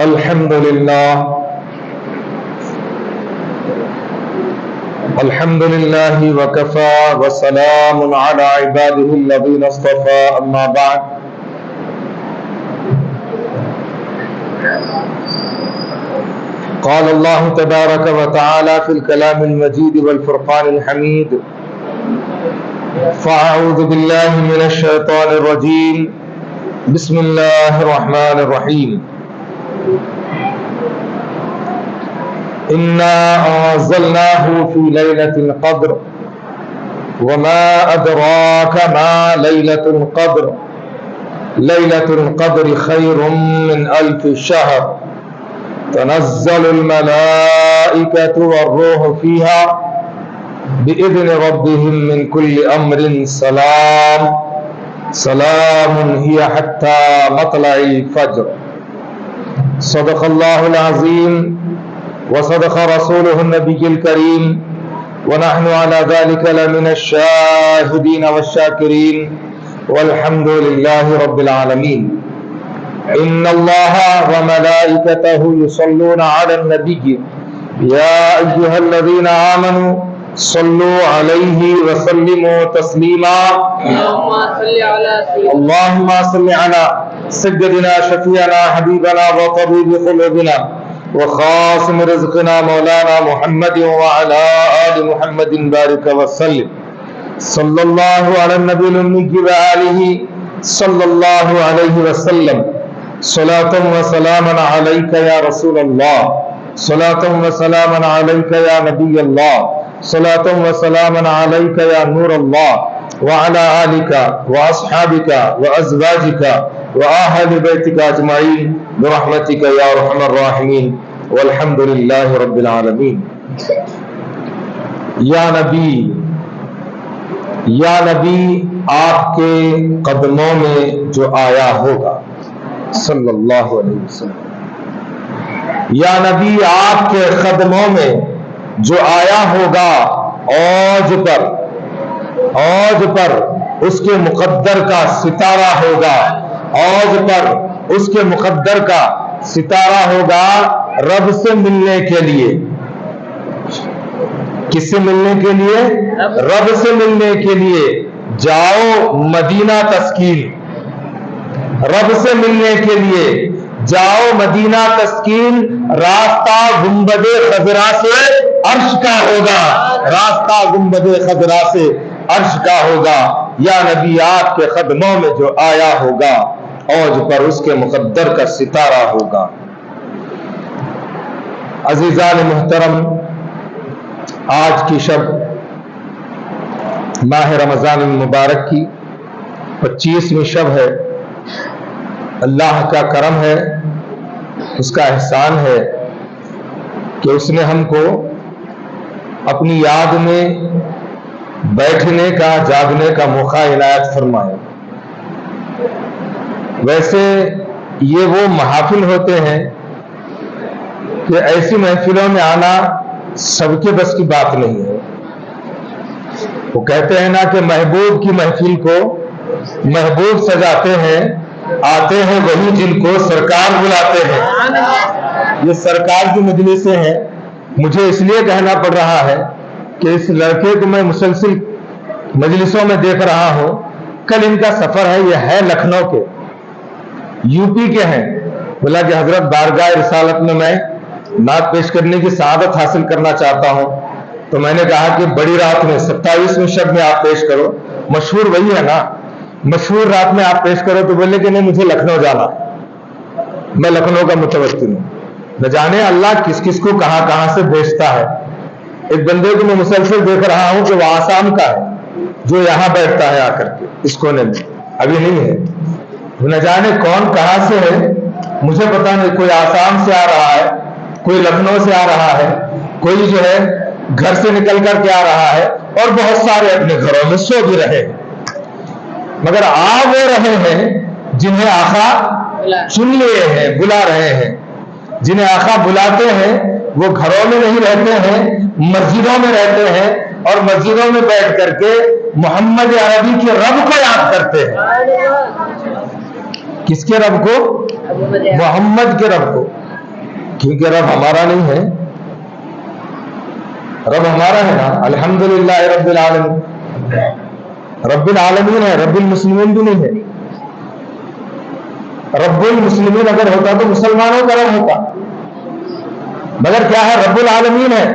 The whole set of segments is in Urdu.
الحمد لله وكفى وسلام على عباده الذين اصطفى أما بعد قال الله تبارك وتعالى في الكلام المجيد والفرقان الحميد فأعوذ بالله من الشيطان الرجيم بسم الله الرحمن الرحيم إنا أنزلناه في ليلة القدر وما أدراك ما ليلة القدر ليلة القدر خير من 1000 شهر تنزل الملائكة والروح فيها بإذن ربهم من كل أمر سلام هي حتى مطلع الفجر صدق الله العظيم وصدق رسوله النبي الكريم ونحن على ذلك لمن الشاهدين والشاكرين والحمد لله رب العالمين إن الله وملائكته يصلون على النبي يا أيها الذين آمنوا صلوا عليه وسلموا تسليما اللهم صل على سيدنا شفيعنا حبيبنا وطبيب قلوبنا وخاصم رزقنا مولانا محمد وعلى آل محمد بارك وسلم صلى الله على النبي الأمي وآله صلى الله عليه وسلم صلاة وسلاما عليك يا رسول الله صلاة وسلاما عليك يا نبي الله صلاة وسلاما عليك يا نور الله وعلى آلك وأصحابك وأزواجك وأهل بيتك أجمعين برحمتك يا أرحم الراحمين والحمد لله رب العالمين یا نبی آپ کے قدموں میں جو آیا ہوگا صلی اللہ علیہ وسلم، یا نبی آپ کے قدموں میں جو آیا ہوگا اوج پر اس کے مقدر کا ستارہ ہوگا، اوج پر اس کے مقدر کا ستارہ ہوگا رب سے ملنے کے لیے۔ کس سے ملنے کے لیے؟ رب سے ملنے کے لیے جاؤ مدینہ تسکین، رب سے ملنے کے لیے جاؤ مدینہ تسکین، راستہ گنبد خضرا سے عرش کا ہوگا، راستہ گنبد خضرا سے عرش کا ہوگا۔ یا نبی آپ کے قدموں میں جو آیا ہوگا اوج پر اس کے مقدر کا ستارہ ہوگا۔ عزیزان محترم، آج کی شب ماہ رمضان المبارک کی 25ویں شب ہے۔ اللہ کا کرم ہے، اس کا احسان ہے کہ اس نے ہم کو اپنی یاد میں بیٹھنے کا، جاگنے کا موقع عنایت فرمایا۔ ویسے یہ وہ محافل ہوتے ہیں کہ ایسی محفلوں میں آنا سب کے بس کی بات نہیں ہے۔ وہ کہتے ہیں نا کہ محبوب کی محفل کو محبوب سجاتے ہیں، آتے ہیں وہی جن کو سرکار بلاتے ہیں۔ یہ سرکار کی مجلسیں ہیں۔ مجھے اس لیے کہنا پڑ رہا ہے کہ اس لڑکے کو میں مسلسل مجلسوں میں دیکھ رہا ہوں۔ کل ان کا سفر ہے، یہ ہے لکھنؤ کے، یو پی کے ہیں۔ بولا کہ حضرت بارگاہ رسالت میں میں نعت پیش کرنے کی سعادت حاصل کرنا چاہتا ہوں۔ تو میں نے کہا کہ بڑی رات میں 27ویں شب میں آپ پیش کرو، مشہور وہی ہے نا، مشہور رات میں آپ پیش کرو۔ تو بولے کہ نہیں، مجھے لکھنؤ جانا، میں لکھنؤ کا متوقع ہوں۔ نہ جانے اللہ کس کس کو کہاں کہاں سے بھیجتا ہے۔ ایک بندے کو میں مسلسل دیکھ رہا ہوں کہ وہ آسام کا ہے، جو یہاں بیٹھتا ہے آ کر کے اس کونے میں، ابھی نہیں ہے۔ نہ جانے کون کہاں سے ہے، مجھے پتا نہیں۔ کوئی آسام سے آ رہا ہے، کوئی لکھنؤ سے آ رہا ہے، کوئی جو ہے گھر سے نکل کر کے آ رہا ہے، اور بہت سارے اپنے گھروں میں سو بھی رہے ہیں۔ مگر آ وہ رہے ہیں جنہیں آقا چن لیے ہیں، بلا رہے ہیں۔ جنہیں آقا بلاتے ہیں وہ گھروں میں نہیں رہتے ہیں، مسجدوں میں رہتے ہیں، اور مسجدوں میں بیٹھ کر کے محمد عربی کے رب کو یاد کرتے ہیں۔ کس کے رب کو؟ محمد کے رب کو۔ کیونکہ رب ہمارا نہیں ہے، رب ہمارا ہے نا، الحمدللہ رب العالمین، رب العالمین ہے، رب المسلمین بھی نہیں ہے۔ رب المسلمین اگر ہوتا تو مسلمانوں کا رب ہوتا، مگر کیا ہے؟ رب العالمین ہے،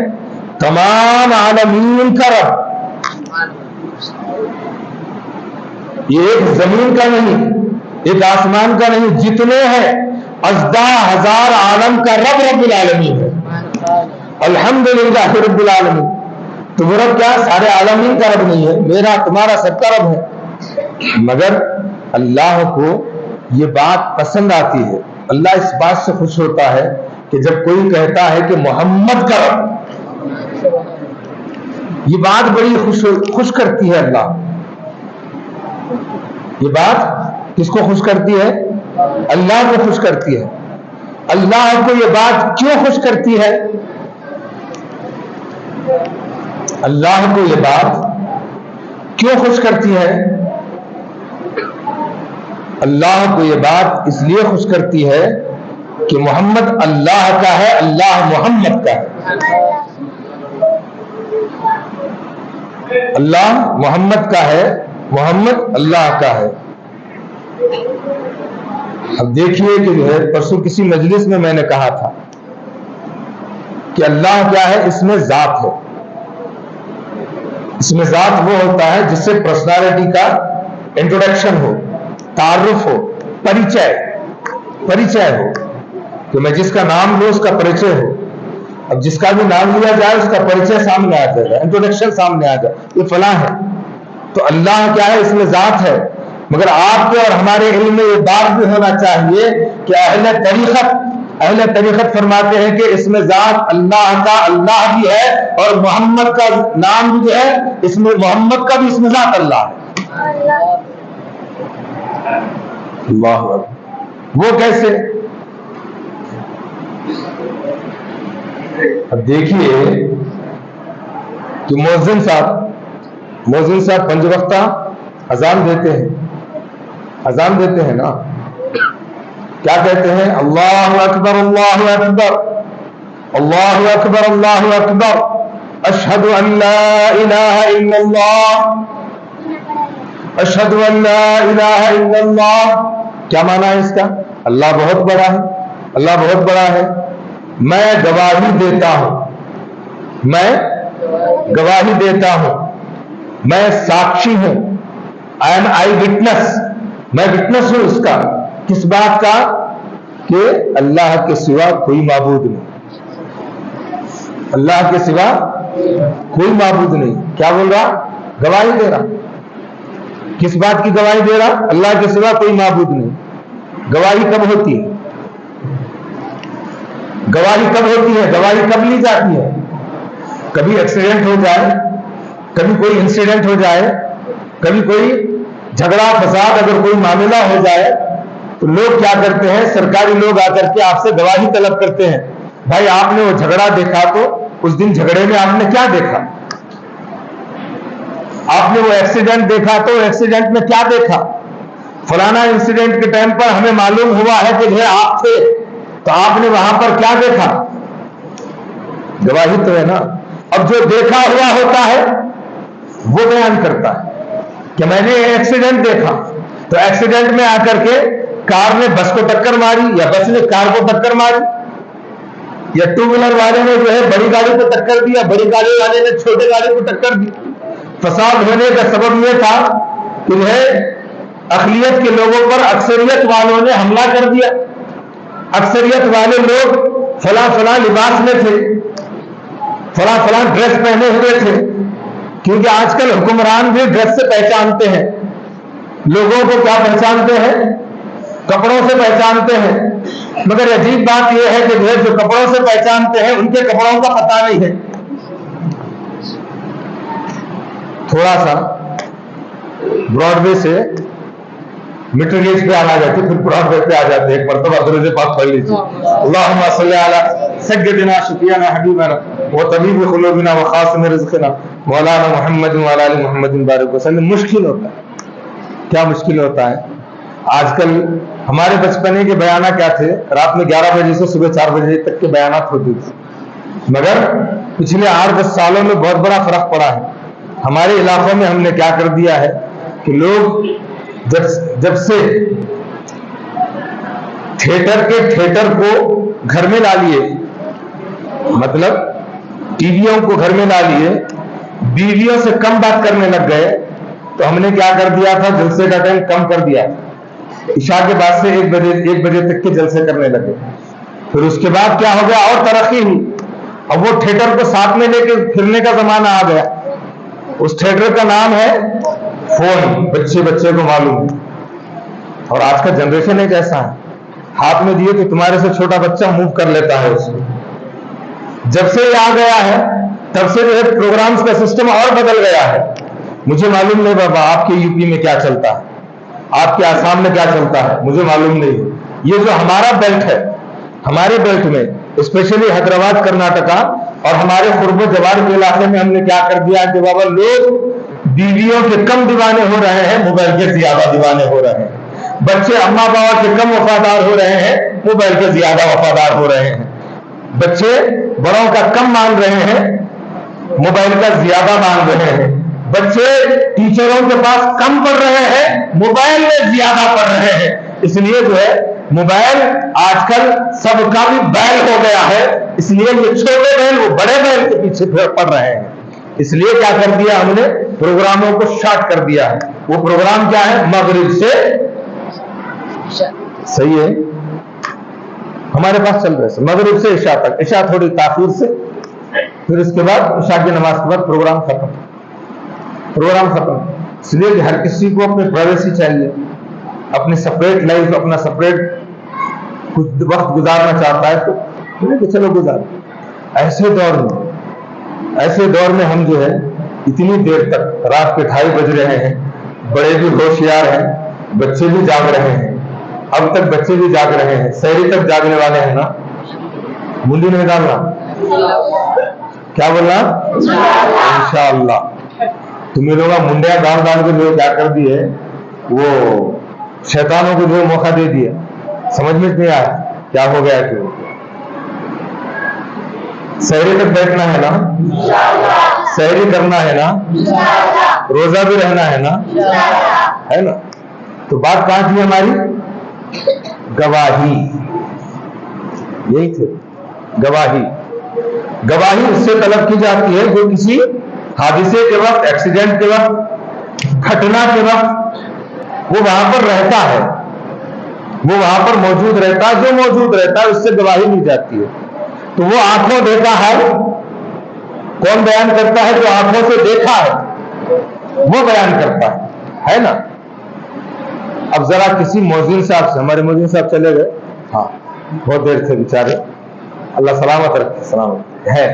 تمام عالمین کا رب۔ یہ ایک زمین کا نہیں، ایک آسمان کا نہیں، جتنے ہیں ازدہ ہزار عالم کا رب رب العالمین ہے، الحمدللہ رب العالمین۔ تو وہ رب کیا سارے عالمین کا رب نہیں ہے، میرا تمہارا سب کا رب ہے۔ مگر اللہ کو یہ بات پسند آتی ہے، اللہ اس بات سے خوش ہوتا ہے کہ جب کوئی کہتا ہے کہ محمد کا رب، یہ بات بڑی خوش کرتی ہے اللہ۔ یہ بات کس کو خوش کرتی ہے؟ اللہ کو خوش کرتی ہے۔ اللہ کو یہ بات کیوں خوش کرتی ہے؟ اللہ کو یہ بات کیوں خوش کرتی ہے؟ اللہ کو یہ بات اس لیے خوش کرتی ہے کہ محمد اللہ کا ہے، اللہ محمد کا ہے۔ اللہ محمد کا ہے، محمد اللہ کا ہے۔ اب دیکھیے کہ جو ہے پرسوں کسی مجلس میں نے کہا تھا کہ اللہ کیا ہے؟ اس میں ذات ہے۔ اس میں ذات وہ ہوتا ہے جس سے پرسنالٹی کا انٹروڈکشن ہو، تعارف ہو، پریچے ہو، کہ میں جس کا نام لوں اس کا پریچے ہو۔ اب جس کا بھی نام لیا جائے اس کا پریچے سامنے آ جائے گا، انٹروڈکشن سامنے آ جائے، یہ فلاں ہے۔ تو اللہ کیا ہے؟ اس میں ذات ہے۔ مگر آپ کے اور ہمارے علم میں یہ بات بھی ہونا چاہیے کہ اہل طریقت فرماتے ہیں کہ اس میں ذات اللہ کا، اللہ بھی ہے، اور محمد کا نام بھی جو ہے اس میں محمد کا بھی اس میں ذات اللہ ہے۔ اللہ وہ کیسے؟ اب دیکھیے کہ مؤذن صاحب 5 وقتہ اذان دیتے ہیں نا، کیا کہتے ہیں؟ اللہ اکبر اللہ اکبر، اللہ اکبر اللہ اکبر، اشہد ان لا الہ الا اللہ، اشہد ان لا الہ الا اللہ۔ کیا معنی ہے اس کا؟ اللہ بہت بڑا ہے، اللہ بہت بڑا ہے، میں گواہی دیتا ہوں، میں گواہی دیتا ہوں، میں ساکشی ہوں، آئی ایم آئی وٹنس، میں وٹنس ہوں اس کا، کس بات کا؟ کہ اللہ کے سوا کوئی معبود نہیں، اللہ کے سوا کوئی معبود نہیں۔ کیا بول رہا؟ گواہی دے رہا۔ کس بات کی گواہی دے رہا؟ اللہ کے سوا کوئی معبود نہیں۔ گواہی کب ہوتی ہے؟ گواہی کب ہوتی ہے؟ گواہی کب لی جاتی ہے؟ کبھی ایکسیڈنٹ ہو جائے، کبھی کوئی انسیڈنٹ ہو جائے، کبھی کوئی جھگڑا فساد اگر کوئی معاملہ ہو جائے تو لوگ کیا کرتے ہیں؟ سرکاری لوگ آ کر کے آپ سے گواہی طلب کرتے ہیں، بھائی آپ نے وہ جھگڑا دیکھا تو اس دن جھگڑے میں آپ نے کیا دیکھا؟ آپ نے وہ ایکسیڈنٹ دیکھا تو ایکسیڈنٹ میں کیا دیکھا؟ فلانا انسیڈنٹ کے ٹائم پر ہمیں معلوم ہوا ہے کہ جو آپ تھے، تو آپ نے وہاں پر کیا دیکھا؟ گواہی تو ہے نا۔ اب جو دیکھا ہوا ہوتا ہے وہ بیان کرتا ہے کہ میں نے ایکسیڈنٹ دیکھا، تو ایکسیڈنٹ میں آ کر کے کار نے بس کو ٹکر ماری یا بس نے کار کو ٹکر ماری، یا 2 ویلر والے نے جو ہے بڑی گاڑی کو ٹکر دی، بڑی گاڑی والے نے چھوٹے گاڑی کو ٹکر دی۔ فساد ہونے کا سبب یہ تھا کہ جو ہے اقلیت کے لوگوں پر اکثریت والوں نے حملہ کر دیا۔ اکثریت والے لوگ فلاں فلاں لباس میں تھے، فلاں فلاں ڈریس پہنے ہوئے تھے، کیونکہ آج کل حکمران بھی ڈریس سے پہچانتے ہیں، لوگوں کو کیا پہچانتے ہیں؟ کپڑوں سے پہچانتے ہیں۔ مگر عجیب بات یہ ہے کہ جو کپڑوں سے پہچانتے ہیں ان کے کپڑوں کا پتہ نہیں ہے۔ تھوڑا سا براڈ وے سے میٹر گیج پہ آنا جاتے، پھر براڈ وے پہ آ جاتے، ایک مرتبہ درود پاک پڑھ لیجیے، اللہم صلی علی سیدنا شفیعنا حبیبنا وطبیب قلوبنا وخاتم رزقنا مولانا محمد وعلی آل محمد بارک وسلم۔ مشکل ہوتا ہے، کیا مشکل ہوتا ہے؟ آج کل ہمارے بچپنے کے بیانات کیا تھے؟ رات میں 11 بجے سے صبح 4 بجے تک کے بیانات ہوتے تھے، مگر پچھلے 8-10 سالوں میں بہت بڑا فرق پڑا ہے۔ ہمارے علاقوں میں ہم نے کیا کر دیا ہے کہ لوگ جب سے تھیٹر کو گھر میں لا لیے، مطلب ٹی ویوں کو گھر میں لا لیے، بیویوں سے کم بات کرنے لگ گئے، تو ہم نے کیا کر دیا تھا؟ جلسے کا ٹائم کم کر دیا، عشاء کے بعد سے 1 بجے تک کے جلسے کرنے لگے۔ پھر اس کے بعد کیا ہو گیا؟ اور ترقی ہوئی، اب وہ تھیٹر کو ساتھ میں لے کے پھرنے کا زمانہ آ گیا۔ اس تھیٹر کا نام ہے فون، بچے کو معلوم ہے۔ اور آج کا جنریشن ایک ایسا ہے، ہاتھ میں دیے تو تمہارے سے چھوٹا بچہ موو کر لیتا ہے اس کو۔ جب سے یہ آ گیا ہے تب سے جو ہے پروگرامز کا سسٹم اور بدل گیا ہے۔ مجھے معلوم نہیں بابا آپ کے یو پی میں کیا چلتا ہے، آپ کے آسام میں کیا چلتا ہے، مجھے معلوم نہیں۔ یہ جو ہمارا بیلٹ ہے، ہمارے بیلٹ میں اسپیشلی حیدرآباد، کرناٹکا اور ہمارے قرب و جوار کے علاقے میں ہم نے کیا کر دیا کہ بابا لوگ بیویوں کے کم دیوانے ہو رہے ہیں، موبائل کے زیادہ دیوانے ہو رہے ہیں۔ بچے اماں بابا کے کم وفادار ہو رہے ہیں، موبائل کے زیادہ وفادار ہو رہے ہیں۔ بچے بڑوں کا کم مان رہے ہیں، موبائل کا زیادہ مان رہے ہیں۔ بچے ٹیچروں کے پاس کم پڑھ رہے ہیں، موبائل میں زیادہ پڑھ رہے ہیں۔ اس لیے جو ہے موبائل آج کل سب کا بھی بیل ہو گیا ہے، اس لیے یہ چھوٹے بیل وہ بڑے بیل کے پیچھے پڑ رہے ہیں۔ اس لیے کیا کر دیا ہم نے؟ پروگراموں کو شارٹ کر دیا ہے۔ وہ پروگرام کیا ہے؟ مغرب سے صحیح ہے ہمارے پاس چل رہے ہیں مغرب سے عشاء تک، عشاء تھوڑی تاخیر سے، پھر اس کے بعد عشاء کی نماز کے بعد پروگرام ختم۔ اس لیے کہ ہر کسی کو اپنی پرائیویسی چاہیے، اپنی سپریٹ لائف، اپنا سپریٹ کچھ وقت گزارنا چاہتا ہے تو چلو گزار۔ ایسے دور میں ہم جو ہے اتنی دیر تک، رات کے 2:30 بج رہے ہیں، بڑے بھی ہوشیار ہیں، بچے بھی جاگ رہے ہیں، اب تک بچے بھی جاگ رہے ہیں، سحری تک جاگنے والے ہیں نا؟ منڈی نہیں ڈالنا، کیا بولنا؟ انشاءاللہ۔ تمہیں لوگوں منڈیا ڈال کے جو کیا کر دیے، وہ شیطانوں کو جو موقع دے دیا، سمجھ میں نہیں آیا کیا ہو گیا کہ سحری تک بیٹھنا ہے نا، سحری کرنا ہے نا، روزہ بھی رہنا ہے نا، ہے نا؟ تو بات کہاں تھی ہماری؟ گواہی، یہی تھے گواہی اس سے طلب کی جاتی ہے جو کسی حادثے کے وقت، ایکسیڈنٹ کے وقت، گھٹنا کے وقت وہ وہاں پر رہتا ہے، وہ وہاں پر موجود رہتا ہے، جو موجود رہتا ہے اس سے گواہی لی جاتی ہے۔ تو وہ آنکھوں دیکھا ہے، کون بیان کرتا ہے؟ جو آنکھوں سے دیکھا ہے وہ بیان کرتا ہے نا؟ اب ذرا کسی موذن صاحب سے، ہمارے موذن صاحب چلے گئے، ہاں بہت دیر تھے بیچارے، اللہ سلامت رکھے، سلامت ہے۔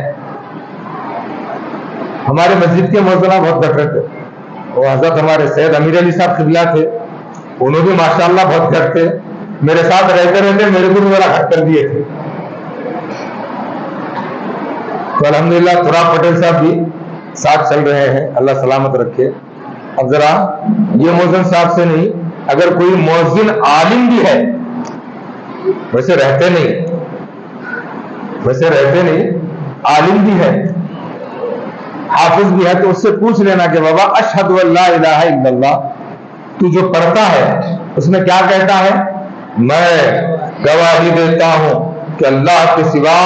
ہمارے مسجد کے موذنہ بہت گھٹ رہے تھے، وہ حضرت ہمارے سید امیر علی صاحب قبلہ تھے، انہوں بھی ماشاءاللہ بہت گھٹ تھے، میرے ساتھ رہتے میرے کو بھی ذرا گھٹ کر دیے تھے۔ تو الحمدللہ تراب پٹیل صاحب بھی ساتھ چل رہے ہیں، اللہ سلامت رکھے۔ اب ذرا یہ موذن صاحب سے نہیں، اگر کوئی موذن عالم بھی ہے، ویسے رہتے نہیں، عالم بھی ہے، حافظ بھی ہے، تو اس سے پوچھ لینا کہ بابا اشہد ان لا الہ الا اللہ تو جو پڑھتا ہے اس میں کیا کہتا ہے؟ میں گواہی دیتا ہوں کہ اللہ کے سوا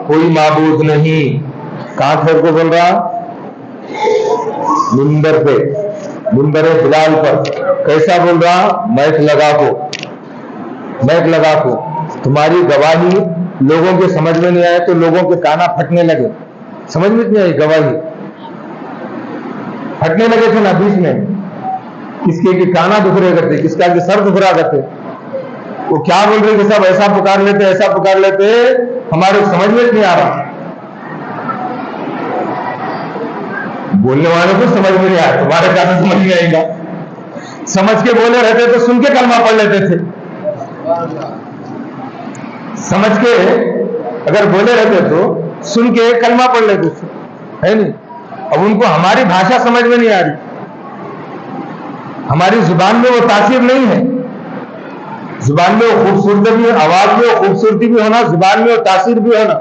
کوئی معبود نہیں۔ کہاں کھڑ کو بول رہا؟ منبر پہ، منبر بلال پر۔ کیسا بول رہا؟ مائک لگا کو۔ تمہاری گواہی لوگوں کے سمجھ میں نہیں آئے تو لوگوں کے کانا پھٹنے لگے، سمجھ میں نہیں آئی گواہی، پھٹنے لگے تھے نا بیچ میں، کس کے کانا دکھ رہے کرتے، کس کا سر دکھ رہا کرتے، وہ کیا بول رہے کہ سب ایسا پکار لیتے، ہمارے سمجھ میں نہیں آ رہا۔ بولنے والوں کو سمجھ میں نہیں آیا، تمہارے کہاں سمجھ میں آئے گا؟ سمجھ کے بولے رہتے تو سن کے کلمہ پڑھ لیتے تھے، سمجھ کے اگر بولے رہتے تو سن کے کلمہ پڑھ لیتے تھے، ہے نہیں؟ اب ان کو ہماری بھاشا سمجھ میں نہیں آ رہی، ہماری زبان میں وہ تاثیر نہیں ہے، زبان میں وہ خوبصورتی بھی، آواز میں وہ خوبصورتی بھی ہونا، زبان میں وہ تاثیر بھی ہونا.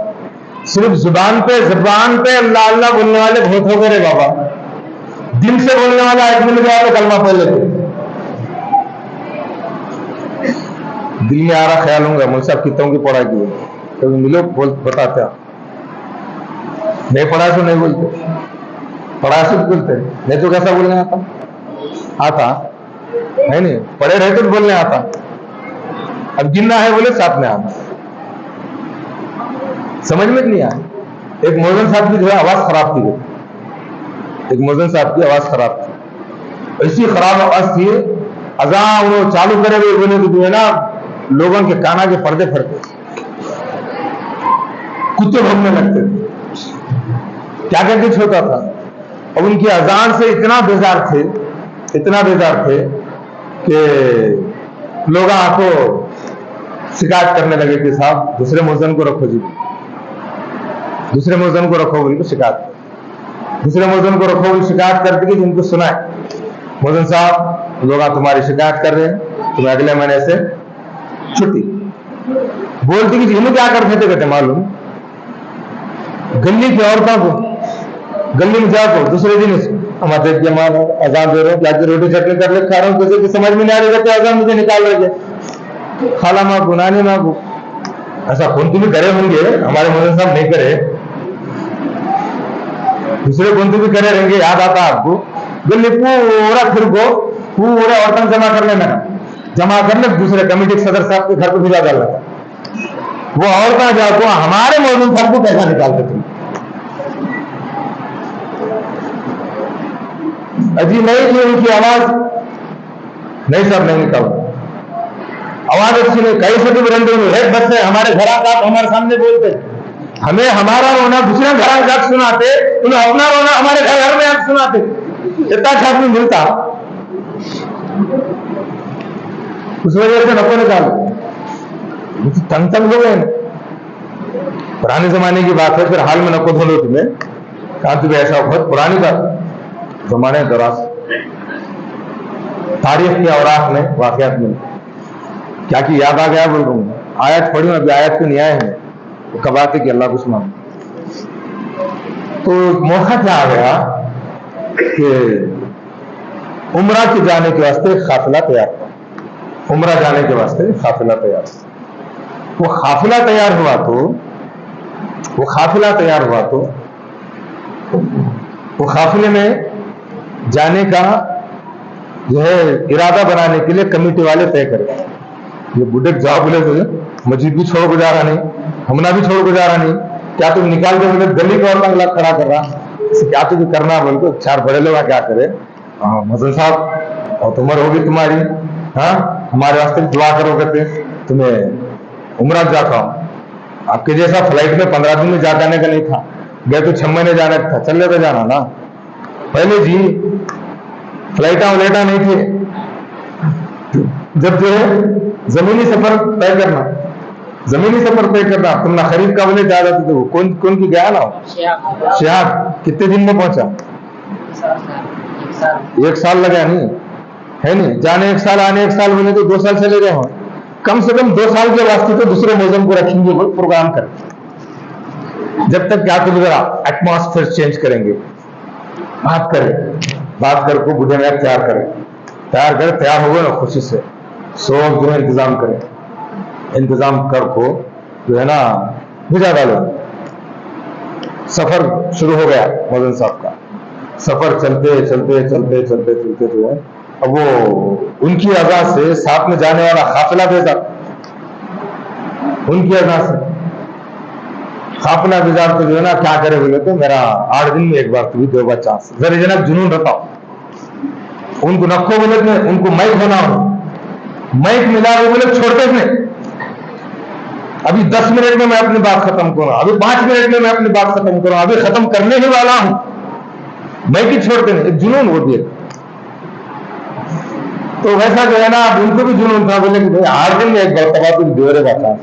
صرف زبان پہ اللہ اللہ بولنے والے بہت ہو گئے بابا. دل سے بولنے والا ایک مل گیا تو کلمہ پڑھ لیتے. دل میں آ رہا خیال ہوں گا مول صاحب کتوں کی پڑھا کی کبھی ملو بتاتے ہیں. نہیں پڑھا تو نہیں بولتے، پڑھا سے بولتے نہیں تو کیسا بولنے آتا ہے نہیں. پڑھے رہتے تو بولنے آتا. اب گننا ہے بولے ساتھ میں آنا. سمجھ میں نہیں آیا. ایک موزن صاحب کی جو ہے آواز خراب تھی، ایک موزن صاحب کی آواز خراب تھی، ایسی خراب آواز تھی اذان وہ چالو کرے ہوئے بولے تو جو ہے نا لوگوں کے کانا کے پردے پھڑتے، کتے بھونکنے لگتے تھے. کیا کر کے چھوٹا تھا. اب ان کی اذان سے اتنا بیزار تھے کہ لوگ آپ کو شکایت کرنے لگے کہ صاحب دوسرے موزن کو رکھو جی، دوسرے موزن کو رکھو بول کے شکایت، دوسرے موزن کو رکھو بول شکایت کرتے کہ جن کو سنائے موزن صاحب لوگ تمہاری شکایت کر رہے ہیں، تمہیں اگلے مہینے سے چھٹی. بولتی کہ جنہوں کیا کرتے تھے کہتے معلوم گلی کی عورتوں کو گلی میں جا کو دوسرے دن ہمارے اذان دے رہے ہیں جا روٹی چٹنی کر لے کھا رہا ہوں کسی کی سمجھ میں نہیں آ رہی رہتے اذان مجھے نکال رہے تھے خالہ ماں کو نانی ماں کو. ایسا کون بھی کرے ہوں گے، ہمارے مولانا صاحب نہیں کرے، دوسرے کون بھی کرے رہیں گے. یاد آتا آپ کو گلی پورا پھر کو پورے عورتیں جمع کر لینا، جمع کر لے دوسرے کمیٹی صدر صاحب کے گھر کو بھیجا ڈالنا. وہ عورتیں جا کو ہمارے مولانا صاحب کو پیسہ نکالتے تھے. اجی نہیں تھی ان کی آواز نہیں سر نہیں نکال آواز اچھی نہیں کہیں سے بھی برندے میں ایک بچے ہمارے گھر آتا ہمارے سامنے بولتے ہمیں ہمارا رونا دوسرے گھر جا سناتے انہیں اپنا رونا ہمارے گھر میں آ سناتے. اتنا چھاپ میں ملتا اس وجہ سے نکو نکالو تنگ تنگ ہو گئے. پرانے زمانے کی بات ہے، پھر حال میں نکو دھو لو تمہیں کہاں تمہیں ایسا بہت پرانی بات زمانے دراز تاریخ کے اوراق میں واقعات میں کیا کی یاد آ گیا بول رہا ہوں. آیت پڑھی ہوں ابھی آیت کو نہیں آئے ہیں وہ کب آتے کہ اللہ کو سنا. تو موقع کیا آ گیا کہ عمرہ کے جانے کے واسطے قافلہ تیار تھا. عمرہ جانے کے واسطے قافلہ تیار. وہ قافلہ تیار ہوا تو وہ قافلے میں جانے کا جو ہے ارادہ بنانے کے لیے کمیٹی والے طے کرے. یہ بڈھے جاؤ بولے تو مسجد بھی چھوڑ گزارا نہیں، ہمنا بھی چھوڑ گزارا نہیں، کیا تم نکال کے بولے گلی کو اور لگ کھڑا کر رہا کیا تجھے کرنا بول کو چار بڑے لوگ کیا کرے. ہاں مزن صاحب اور عمر ہوگی تمہاری، ہاں ہمارے واسطے دعا کرو کہتے تمہیں عمرہ جاتا ہوں. آپ کے جیسا فلائٹ میں 15 دن میں جا جانے کا نہیں تھا، گئے تو 6 مہینے جانا تھا، چل رہے تو جانا نا. پہلے جی فلائٹاں ولیٹاں نہیں تھے، جب جو ہے زمینی سفر طے کرنا تم نہ خرید کا بولے جا جاتے تھے. کون کی گیا نا شہاب کتنے دن میں پہنچا؟ 1 سال لگا نہیں ہے نہیں جانے 1 سال آنے 1 سال بولے تو 2 سال چلے گئے ہوں. کم سے کم 2 سال کے واسطے تو دوسرے موزم کو رکھیں گے پروگرام کر جب تک کیا تو ذرا ایٹماسفیئر چینج کریں گے. بات کر کو بڈھے میں تیار ہو گئے نا خوشی سے سوگ جو ہے انتظام کر کو جو ہے نا بھیجا ڈالو. سفر شروع ہو گیا موزن صاحب کا. سفر چلتے جو ہے اب وہ ان کی اذا سے ساتھ میں جانے والا قافلہ بھیجا. ان کی اذا سے قافلہ بھیجا تو جو ہے نا کیا کرے بولے تو میرا 8 دن میں ایک بار تو بھی 2 بار چانس ذرا جناب جنون رہتا ان کو نکو بولے میں ان کو مائک ہونا ہو مائک ملا وہ بولے چھوڑتے تھے. ابھی 10 منٹ میں اپنی بات ختم کروں، ابھی 5 منٹ میں اپنی بات ختم کروں، ابھی ختم کرنے ہی والا ہوں. مائک ہی چھوڑتے نہیں، ایک جنون ہو گیا. تو ویسا جو ہے نا ان کو بھی جنون تھا بولے کہ 8 دن میں ایک بار تباہ تم دیورے کا چانس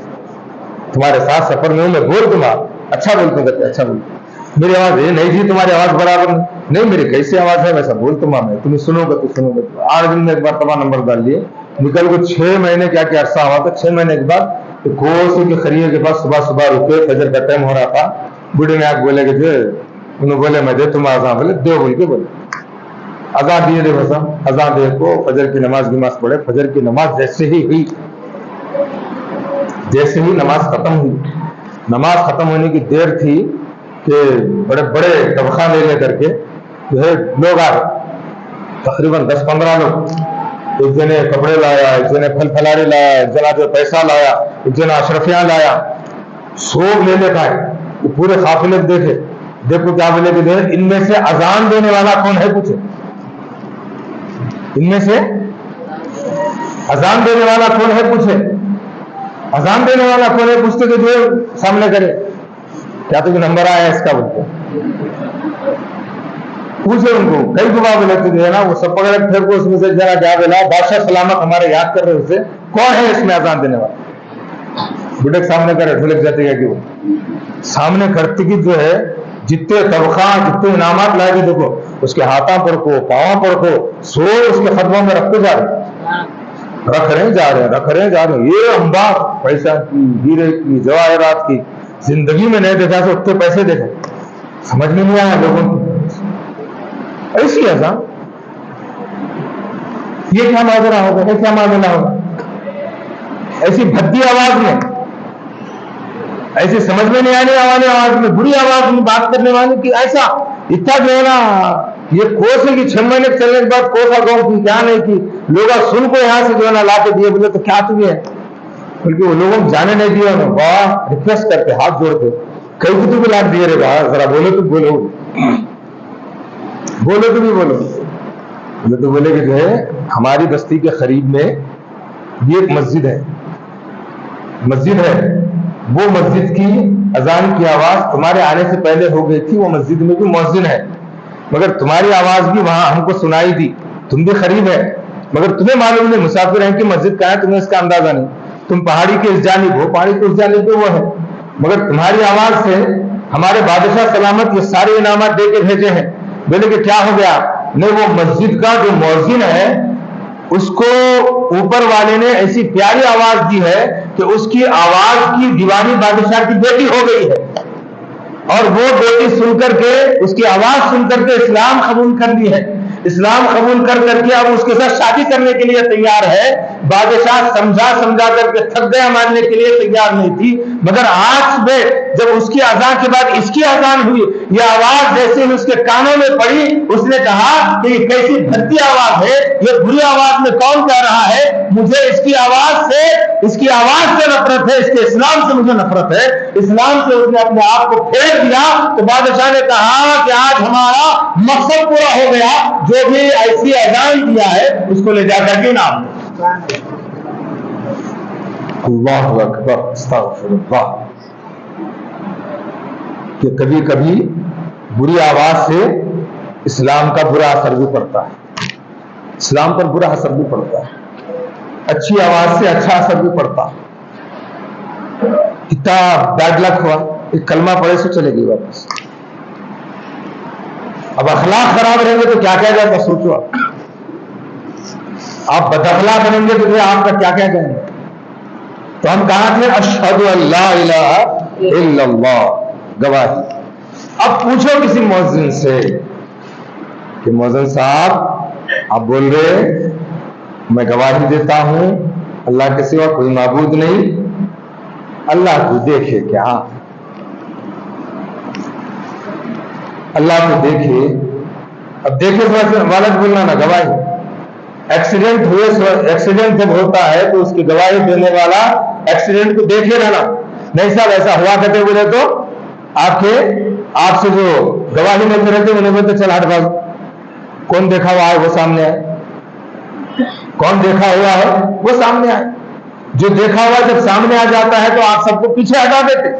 تمہارے ساتھ سفر میں ہوں میں بول دوں گا. اچھا بولتے کہتے اچھا بولتے. میری آواز ہے نہیں جی تمہاری آواز برابر نہیں، میری کیسی آواز ہے ویسا بولتا ہوں میں، تمہیں سنو گے تو 8 دن میں ایک بار تباہ نمبر ڈال لیے نکل کو 6 مہینے کیا کہ عرصہ ہوا تھا. 6 مہینے کے بعد کوسے کے خریے کے پاس صبح رکے, فجر کا ٹائم ہو رہا تھا. بوڑھے نے آ کے بولے کہ جو انہوں بولے میں دے تم آزاں, بولے دو بول کے بولے اذان دیے دے. بس اذان دے کو فجر کی نماز پڑھے. فجر کی نماز جیسے ہی نماز ختم ہوئی, نماز ختم ہونے کی دیر تھی کہ بڑے بڑے طبخہ لے کر کے جو ہے لوگ آ گئے, تقریباً 10-15 لوگ. ایک جنے کپڑے لایا, ایک جنے پھل پھلاری لایا, ایک جنا جو پیسہ لایا, ایک جنا اشرفیاں لایا, سوگ لے کھائے. وہ پورے قافلے دیکھے, دیکھو کیا بولے کہ ان میں سے اذان دینے والا کون ہے پوچھے, ان میں سے اذان دینے والا کون ہے پوچھے, اذان دینے والا کون ہے پوچھتے کہ جو سامنے کرے کیا تو نمبر آیا اس کا بولتے پوچھے ان کو. کئی دعا بولے جو ہے نا وہ سب پکڑے پھر کو اس میں سے جنا کیا بولا بادشاہ سلامت ہمارے یاد کر رہے اسے کون ہے اس میں اذان دینے والا. بڈے کے سامنے کرے ڈھولک جاتے گا کہ وہ سامنے کرتے کی جو ہے جتنے طبقہ جتنے انعامات لائے گی دیکھو اس کے ہاتھوں پر کو پاؤں پر کو سو اس کے قدموں میں رکھتے جا رہے رکھ رہے ہیں. یہ انبار پیسہ کی ہیرے کی جواہرات کی زندگی میں نہیں دیکھا تو اتنے پیسے دیکھے سمجھ میں نہیں آیا لوگوں کو. ایسی اذان یہ کیا ماجرا ہوگا, یہ کیا معاملہ ہوگا, ایسی بھدی آواز میں, ایسی سمجھ میں نہیں آنے والی آواز میں, بری آواز میں بات کرنے والی کی ایسا اتنا جو ہے نا یہ کوسے کی 6 مہینے چلنے کے بعد کوسا گاؤں کی کیا نہیں کی لوگ سن کو یہاں سے جو ہے نا لا کے دیے. بولے تو کیا تمہیں ہے, بلکہ وہ لوگوں کو جانے نہیں دیا. واہ ریکویسٹ کرتے ہاتھ جوڑ کے کئی کو تو بھی لاٹ دیے رہے گا ذرا بولو تو بولو تو بھی بولو. تو بولے کہ جو ہے ہماری بستی کے قریب میں یہ ایک مسجد ہے وہ مسجد کی اذان کی آواز تمہارے آنے سے پہلے ہو گئی تھی. وہ مسجد میں بھی مؤذن ہے مگر تمہاری آواز بھی وہاں ہم کو سنائی دی. تم بھی قریب ہے مگر تمہیں معلوم نہیں مسافر ہیں کہ مسجد کہاں ہے, تمہیں اس کا اندازہ نہیں. تم پہاڑی کے اس جانب ہو, پہاڑی کے اس جانب پہ وہ ہے, مگر تمہاری آواز سے ہمارے بادشاہ سلامت یہ سارے انعامات دے کے بھیجے ہیں. بولے کہ کیا ہو گیا, نہیں وہ مسجد کا جو مؤذن ہے اس کو اوپر والے نے ایسی پیاری آواز دی ہے کہ اس کی آواز کی دیوانی بادشاہ کی بیٹی ہو گئی ہے, اور وہ بیٹی سن کر کے اس کی آواز سن کر کے اسلام قبول کر لی ہے. اسلام قبول کر کے اب اس کے ساتھ شادی کرنے کے لیے تیار ہے. بادشاہ سمجھا کر کے تھک گیا, ماننے کے لیے تیار نہیں تھی. مگر آج صبح جب اس کی اذان کے بعد اس کی اذان ہوئی, یہ آواز جیسے ہی اس کے کانوں میں پڑی اس نے کہا کہ یہ کیسی بھدی آواز ہے, یہ بری آواز میں کون کہہ رہا ہے, مجھے اس کی آواز سے نفرت ہے, اس کے اسلام سے مجھے نفرت ہے. اسلام سے اس نے اپنے آپ کو پھیر دیا. تو بادشاہ نے کہا کہ آج ہمارا مقصد پورا ہو گیا, جو بھی ایسی اذان دیا ہے اس کو لے جا کر کے نام. اللہ اکبر, استغفر اللہ. کہ کبھی کبھی بری آواز سے اسلام کا برا اثر بھی پڑتا ہے, اسلام پر برا اثر بھی پڑتا ہے, اچھی آواز سے اچھا اثر بھی پڑتا ہے. اتنا بیڈ لک ہوا, ایک کلمہ پڑھے سے چلے گی واپس. اب اخلاق خراب رہیں گے تو کیا کیا جائے گا سوچو. آپ بد اخلاق بنیں گے تو آپ کا کیا کیا جائیں گے. تو ہم کہاں تھے, اشہد ان لا الہ الا اللہ, گواہی. اب پوچھو کسی مؤذن سے کہ مؤذن صاحب آپ بول رہے میں گواہی دیتا ہوں اللہ کے سوا کوئی معبود نہیں, اللہ کو دیکھے کیا, اللہ کو دیکھے. اب دیکھے والد بولنا نا گواہی. ایکسیڈنٹ جب ہوتا ہے تو اس کی گواہی دینے والا ایکسیڈنٹ کو دیکھے رہنا, نہیں صاحب ایسا ہوا کرتے بولے تو آپ سے جو گواہی لیتے رہتے انہیں بولتے چل ہٹ بھاگ, کون دیکھا ہوا ہے وہ سامنے آئے, کون دیکھا ہوا ہے وہ سامنے آئے. جو دیکھا ہوا جب سامنے آ جاتا ہے تو آپ سب کو پیچھے ہٹا دیتے,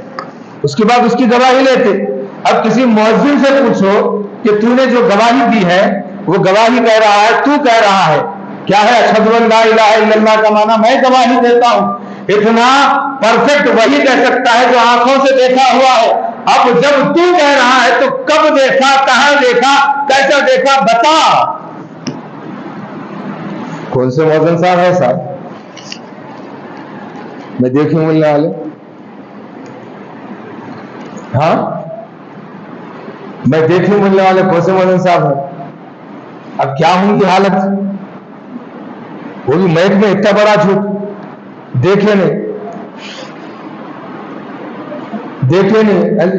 اس کے بعد اس کی گواہی لیتے. اب کسی مؤذن سے پوچھو کہ تو نے جو گواہی دی ہے وہ گواہی کہہ رہا ہے, تو کہہ رہا ہے کیا ہے, اشہد ان لا الہ الا اللہ کا معنی میں گواہی دیتا ہوں. اتنا پرفیکٹ وہی کہہ سکتا ہے جو آنکھوں سے دیکھا ہوا ہے. اب جب تو کہہ رہا ہے تو کب دیکھا, کہاں دیکھا, کیسا دیکھا, بتا. کون سے مؤذن صاحب ہے صاحب؟ میں دیکھوں ملنے والے. ہاں میں دیکھوں ملنے والے کون سے مؤذن صاحب ہیں؟ اب کیا ہوں کی حالت؟ وہ بھی میک میں اتنا بڑا جھوٹ. دیکھے نہیں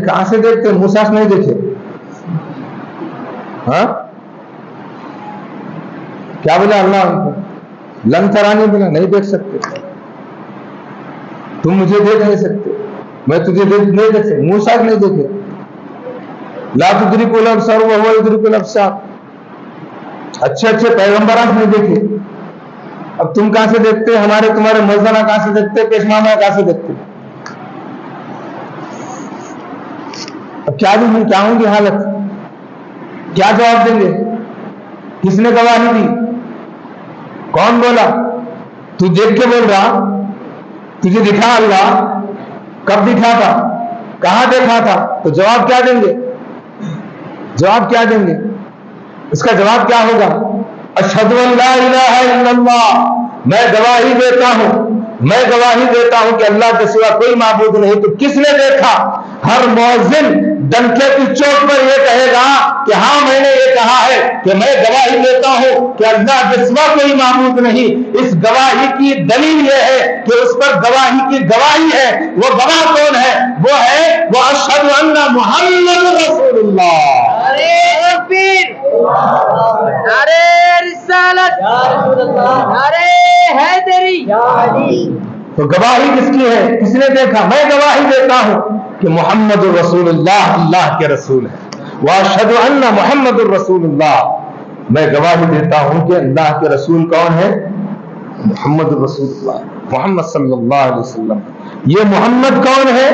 کہاں سے دیکھتے؟ منہ صاف نہیں دیکھے. ہاں کیا بولا اللہ ان کو؟ لن ترانی بولا، نہیں دیکھ سکتے تم مجھے دیکھ نہیں سکتے، میں تجھے نہیں دیکھ سکتے. منہ صاف نہیں دیکھے. لا تدرک الابصار وهو يدرك الابصار. اچھے پیغمبران نہیں دیکھے. اب تم کہاں سے دیکھتے؟ ہمارے تمہارے موزنہ کہاں سے دیکھتے؟ پیشمامہ کہاں سے دیکھتے؟ اب کیا ہوں گی حالت؟ کیا جواب دیں گے؟ کس نے گواہی دی؟ کون بولا؟ تو دیکھ کے بول رہا؟ تجھے دکھا اللہ؟ کب دکھا تھا؟ کہاں دیکھا تھا؟ تو جواب کیا دیں گے؟ جواب کیا دیں گے؟ اس کا جواب کیا ہوگا؟ اشہد ان لا الہ الا اللہ، میں گواہی دیتا ہوں کہ اللہ کے سوا کوئی معبود نہیں. تو کس نے دیکھا؟ ہر مؤذن ڈنکے کی چوٹ پر یہ کہے گا کہ ہاں میں نے یہ کہا ہے کہ میں گواہی دیتا ہوں کہ اللہ کے سوا کوئی معبود نہیں. اس گواہی کی دلیل یہ ہے کہ اس پر گواہی کی گواہی ہے. وہ گواہ کون ہے؟ وہ اشہد ان محمد رسول اللہ. نعرے رسالت، نعرے حیدری. تو گواہی کس کی ہے؟ کس نے دیکھا؟ میں گواہی دیتا ہوں کہ محمد الرسول اللہ اللہ کے رسول ہے. واشہد ان محمد الرسول اللہ، میں گواہی دیتا ہوں کہ اللہ کے رسول کون ہے؟ محمد الرسول اللہ، محمد صلی اللہ علیہ وسلم. یہ محمد کون ہے؟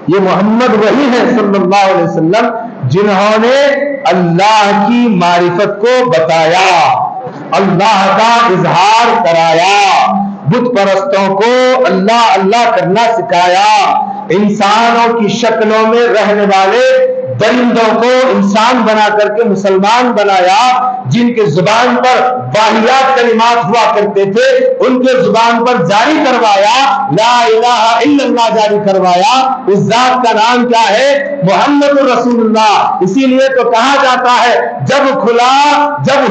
یہ محمد وہی ہے صلی اللہ علیہ وسلم جنہوں نے اللہ کی معرفت کو بتایا، اللہ کا اظہار کرایا، بت پرستوں کو اللہ اللہ کرنا سکھایا، انسانوں کی شکلوں میں رہنے والے درندوں کو انسان بنا کر کے مسلمان بنایا، جن کے زبان پر واہیات کلمات ہوا کرتے تھے ان کے زبان پر جاری کروایا، لا الہ الا اللہ جاری کروایا. اس ذات کا نام کیا ہے؟ محمد رسول اللہ. اسی لیے تو کہا جاتا ہے جب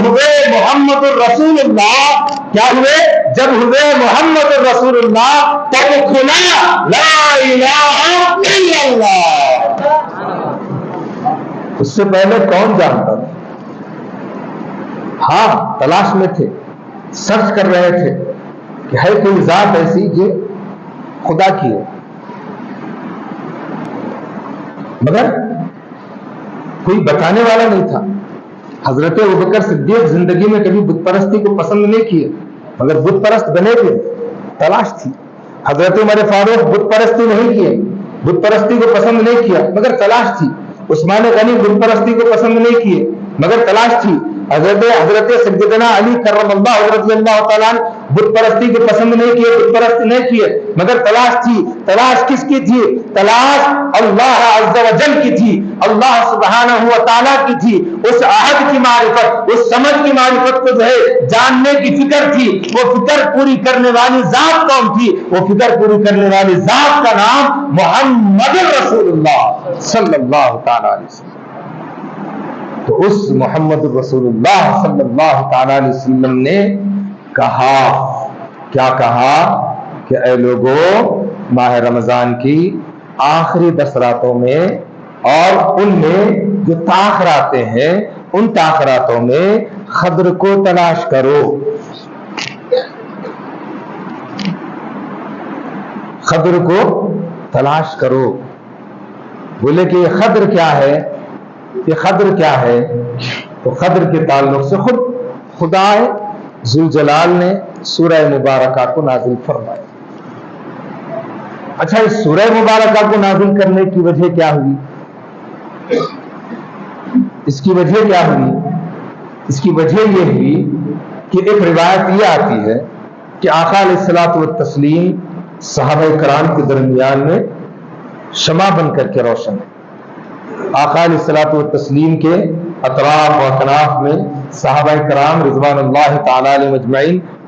ہوئے محمد الرسول اللہ، کیا ہوئے؟ جب ہوئے محمد الرسول اللہ تب کھلا لا الہ الا اللہ. اس سے پہلے کون جانتا تھا؟ ہاں تلاش میں تھے، سرچ کر رہے تھے کہ ہے کوئی ذات ایسی جو خدا کی ہے، مگر کوئی بتانے والا نہیں تھا. حضرت ابوبکر صدیق زندگی میں کبھی بت پرستی کو پسند نہیں کیے مگر بت پرست بنے تھے، تلاش تھی. حضرت عمر فاروق بت پرستی نہیں کیے، بت پرستی کو پسند نہیں کیا مگر تلاش تھی. عثمان غنی بت پرستی کو پسند نہیں کیے مگر تلاش تھی. حضرت سیدنا علی کرم اللہ رضی اللہ تعالیٰ بت پرستی کو پسند نہیں کیے، بت پرست نہیں کیے مگر تلاش تھی. تلاش کس کی تھی؟ تلاش اللہ عز و جل کی تھی، اللہ سبحانہ و تعالیٰ کی تھی. اس عہد کی معرفت، اس سمجھ کی معرفت کو جو ہے جاننے کی فکر تھی. وہ فکر پوری کرنے والی ذات کون تھی؟ وہ فکر پوری کرنے والی ذات کا نام محمد رسول اللہ صلی اللہ تعالیٰ علیہ وسلم. تو اس محمد رسول اللہ صلی اللہ تعالیٰ علیہ وسلم نے کہا، کیا کہا؟ کہ اے لوگوں، ماہ رمضان کی آخری 10 راتوں میں اور ان میں جو تاخراتیں ہیں ان تاخراتوں میں خضر کو تلاش کرو. خضر کو تلاش کرو. بولے کہ یہ خضر کیا ہے؟ یہ خضر کیا ہے؟ تو خضر کے تعلق سے خود خدا ذوالجلال نے سورہ مبارکہ کو نازل فرمایا. اچھا، اس سورہ مبارکہ کو نازل کرنے کی وجہ کیا ہوئی؟ اس کی وجہ کیا ہوئی؟ اس کی وجہ یہ ہوئی کہ ایک روایت یہ آتی ہے کہ آقا علیہ الصلوۃ والتسلیم صحابہ کرام کے درمیان میں شمع بن کر کے روشن ہے. آقا علیہ الصلوۃ والتسلیم کے اطراف و اکناف میں صحابہ کرام رضوان اللہ تعالی علیہ مجمعین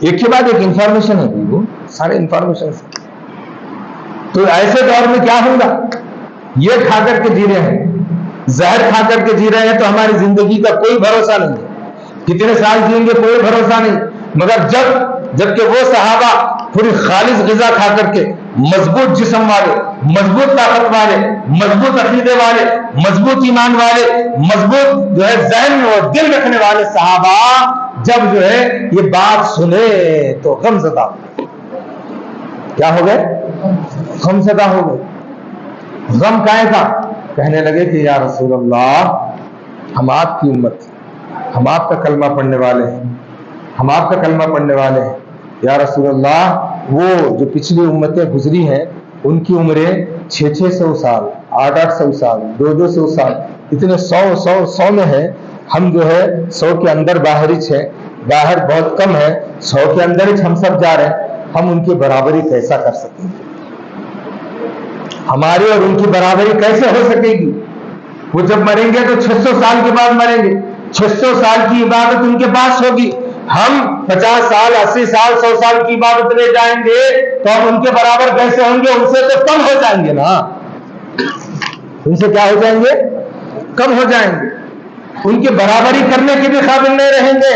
ایک کے بعد ایک انفارمیشن ہے وہ سارے انفارمیشن. تو ایسے دور میں کیا ہوگا؟ یہ کھا کر کے جی رہے ہیں, زہر کھا کر کے جی رہے ہیں, تو ہماری زندگی کا کوئی بھروسہ نہیں ہے. کتنے سال جئیں گے کوئی بھروسہ نہیں. مگر جبکہ وہ صحابہ پوری خالص غذا کھا کر کے مضبوط جسم والے, مضبوط طاقت والے, مضبوط عقیدے والے, مضبوط ایمان والے, مضبوط جو ہے ذہن اور دل رکھنے والے صحابہ جب جو ہے یہ بات سنے تو غم زدہ کیا ہو گئے؟ غم زدہ ہو گئے. غم کائے کا؟ کہنے لگے کہ یا رسول اللہ, ہم آپ کی امت, ہم آپ کا کلمہ پڑھنے والے ہیں, ہم آپ کا کلمہ پڑھنے والے ہیں. یا رسول اللہ, وہ جو پچھلی امتیں گزری ہیں ان کی عمریں 600 سال, 800 سال, 200 سال, اتنے 100 میں ہے. ہم جو ہے 100 کے اندر باہر ہی ہیں, باہر بہت کم ہے, 100 کے اندر ہی ہم سب جا رہے ہیں. ہم ان کی برابری کیسا کر سکیں گے؟ ہماری اور ان کی برابری کیسے ہو سکے گی؟ وہ جب مریں گے تو 600 سال کے بعد مریں گے, 600 سال کی عبادت ان کے پاس ہوگی. ہم 50 سال, 80 سال, 100 سال کی عبادت لے جائیں گے تو ہم ان کے برابر کیسے ہوں گے؟ ان سے تو کم ہو جائیں گے نا. ان سے کیا ہو جائیں گے؟ کم ہو جائیں گے. ان کی برابری کرنے کے بھی قابل نہیں رہیں گے.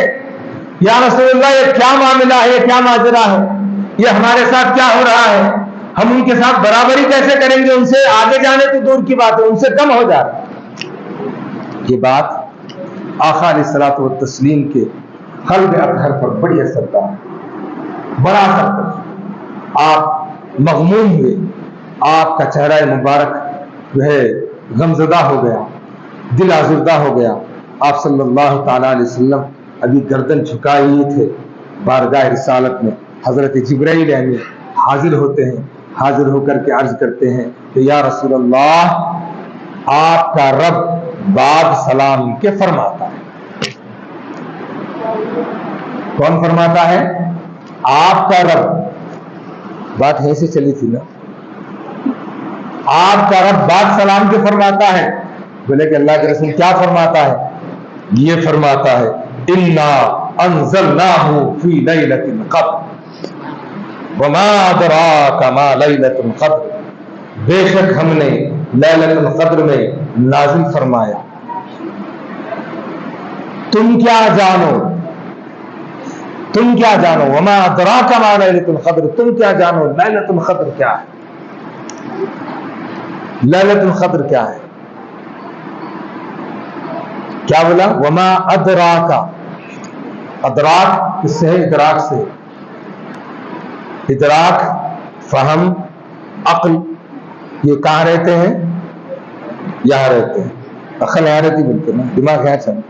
یا رسول اللہ, یہ کیا معاملہ ہے, یہ کیا ماجرا ہے, یہ ہمارے ساتھ کیا ہو رہا ہے؟ ہم ان کے ساتھ برابری کیسے کریں گے؟ ان سے آگے جانے تو دور کی بات ہے, ان سے کم ہو جا رہا ہے. یہ بات آقا علیہ الصلوۃ والتسلیم کے قلب اطہر پر بڑی اثر دار, بڑا اثر کر. آپ مغموم ہوئے, آپ کا چہرہ مبارک جو ہے غمزدہ ہو گیا, دل آزردہ ہو گیا. آپ صلی اللہ تعالی علیہ وسلم ابھی گردن جھکائے ہی تھے. بارگاہ رسالت میں حضرت جبرائیل امین حاضر ہوتے ہیں. حاضر ہو کر کے عرض کرتے ہیں کہ یا رسول اللہ, آپ کا رب بعد سلام کے فرماتا ہے. کون فرماتا ہے؟ آپ کا رب. بات یہیں سے چلی تھی نا. آپ کا رب بعد سلام کے فرماتا ہے. بولے کہ اللہ کے رسول کیا فرماتا ہے؟ یہ فرماتا ہے انا انزلناہ فی لیلۃ القدر وما ادراک ما لیلۃ القدر, بے شک ہم نے لیلۃ القدر میں نازل فرمایا. تم کیا جانو, تم کیا جانو, وما ادراک ما لیلۃ القدر, تم کیا جانو لیلۃ القدر کیا ہے؟ لیلۃ القدر کیا ہے؟ کیا بولا؟ وما ادراک. ادراک کس سے ہے؟ ادراک سے. ادراک, فہم, عقل, یہ کہاں رہتے ہیں؟ یہاں رہتے ہیں. عقل یہاں رہتی بولتے نا, دماغ یہاں چل.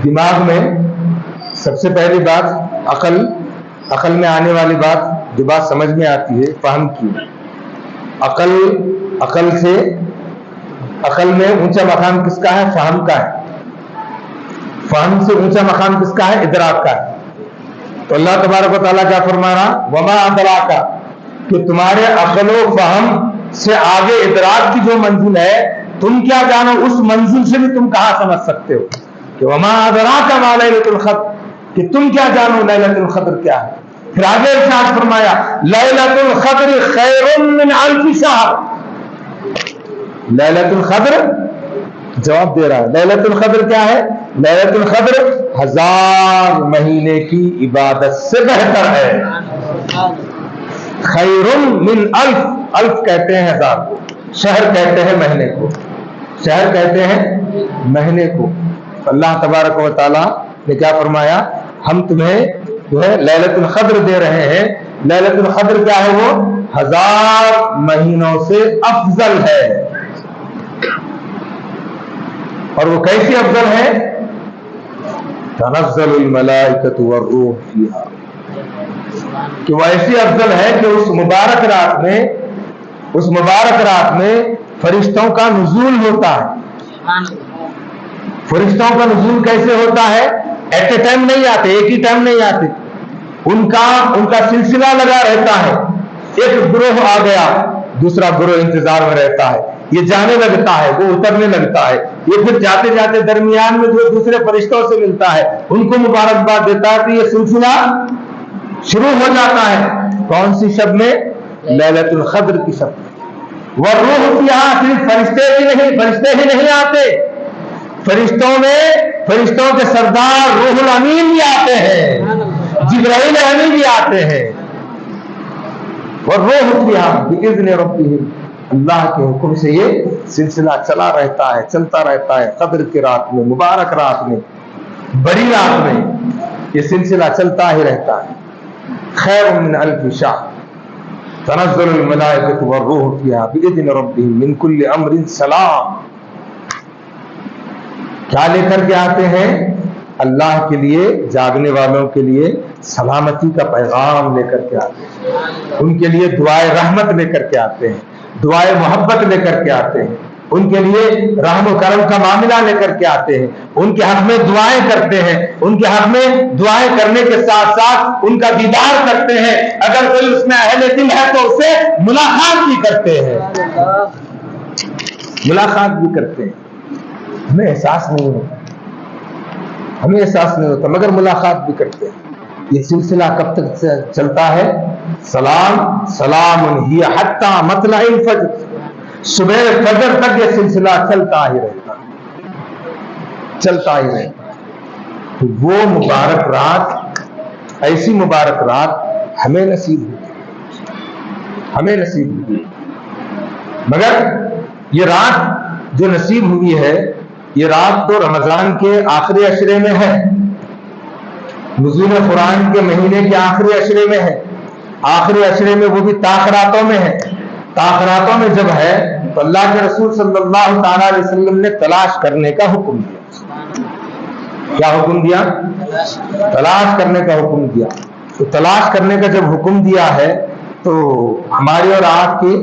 دماغ میں سب سے پہلی بات عقل, عقل میں آنے والی بات جو بات سمجھ میں آتی ہے فہم کی. عقل سے, عقل میں اونچا مقام کس کا ہے؟ فہم کا ہے. فہم سے اونچا مقام کس کا ہے؟ ادراک کا ہے. تو اللہ تبارک و تعالیٰ کیا فرما رہا؟ وما ادراک, کہ تمہارے عقل و فہم سے آگے ادراک کی جو منزل ہے, تم کیا جانو اس منزل سے بھی تم کہاں سمجھ سکتے ہو کہ وما ادراک ما لیلۃ القدر, کہ تم کیا جانو لیلۃ القدر کیا ہے. پھر آگے ارشاد فرمایا لیلۃ القدر خیر من الف شہر. لیلۃ القدر جواب دے رہا ہے, لیلۃ القدر کیا ہے؟ لیلۃ القدر 1000 مہینے کی عبادت سے بہتر ہے. خیر من الف, الف کہتے ہیں 1000 کو, شہر کہتے ہیں مہینے کو, شہر کہتے ہیں مہینے کو. اللہ تبارک و تعالیٰ نے کیا فرمایا؟ ہم تمہیں جو ہے لیلۃ القدر دے رہے ہیں. لیلۃ القدر کیا ہے؟ وہ 1000 مہینوں سے افضل ہے. اور وہ کیسی افضل ہے؟ تنزل الملائکۃ والروح فیہا, کہ وہ ایسی افضل ہے کہ اس مبارک رات میں, اس مبارک رات میں فرشتوں کا نزول ہوتا ہے. فرشتوں کا نزول کیسے ہوتا ہے؟ ایٹ اے ٹائم نہیں آتے, ایک ہی ٹائم نہیں آتے, ان کا سلسلہ لگا رہتا ہے. ایک گروہ آ گیا, دوسرا گروہ انتظار میں رہتا ہے, یہ جانے لگتا ہے، وہ اترنے لگتا ہے، یہ پھر جاتے جاتے درمیان میں جو دوسرے فرشتوں سے ملتا ہے ان کو مبارکباد دیتا ہے، تو یہ سلسلہ شروع ہو جاتا ہے کون سی شب میں؟ لیلۃ القدر کی شب میں۔ والروح فیہا، صرف فرشتے ہی نہیں آتے، فرشتوں میں فرشتوں کے سردار روح الامین بھی آتے ہیں، جبرائیل امین بھی آتے ہیں۔ والروح فیہا بإذن ربہم، اللہ کے حکم سے یہ سلسلہ چلا رہتا ہے، چلتا رہتا ہے۔ قدر کی رات میں، مبارک رات میں، بڑی رات میں یہ سلسلہ چلتا ہی رہتا ہے۔ خیر من الف شہر تنزل الملائکۃ والروح فیہا بإذن ربہم من کل امر سلام۔ کیا لے کر کے آتے ہیں؟ اللہ کے لیے، جاگنے والوں کے لیے سلامتی کا پیغام لے کر کے آتے ہیں، ان کے لیے دعائے رحمت لے کر کے آتے ہیں، دعائے محبت لے کر کے آتے ہیں، ان کے لیے رحم و کرم کا معاملہ لے کر کے آتے ہیں، ان کے حق میں دعائیں کرتے ہیں، ان کے حق میں دعائیں کرنے کے ساتھ ساتھ ان کا دیدار کرتے ہیں، اگر کوئی اس میں اہل دل ہے تو اسے ملاقات بھی کرتے ہیں، ملاقات بھی کرتے ہیں۔ ہمیں احساس نہیں ہوتا مگر ملاقات بھی کرتے ہیں۔ یہ سلسلہ کب تک چلتا ہے؟ سلام ہی حتی مطلع الفجر، صبح فجر تک یہ سلسلہ چلتا ہی رہتا ہے۔ تو وہ مبارک رات، ایسی مبارک رات ہمیں نصیب ہوئی، مگر یہ رات جو نصیب ہوئی ہے، یہ رات تو رمضان کے آخری عشرے میں ہے، نزول قرآن کے مہینے کے آخری عشرے میں ہے، آخری عشرے میں وہ بھی تاخراتوں میں ہے۔ تاخراتوں میں جب ہے تو اللہ کے رسول صلی اللہ تعالی علیہ وسلم نے تلاش کرنے کا حکم دیا۔ کیا حکم دیا؟ تلاش کرنے کا حکم دیا۔ تو تلاش کرنے کا جب حکم دیا ہے تو ہماری اور آپ کی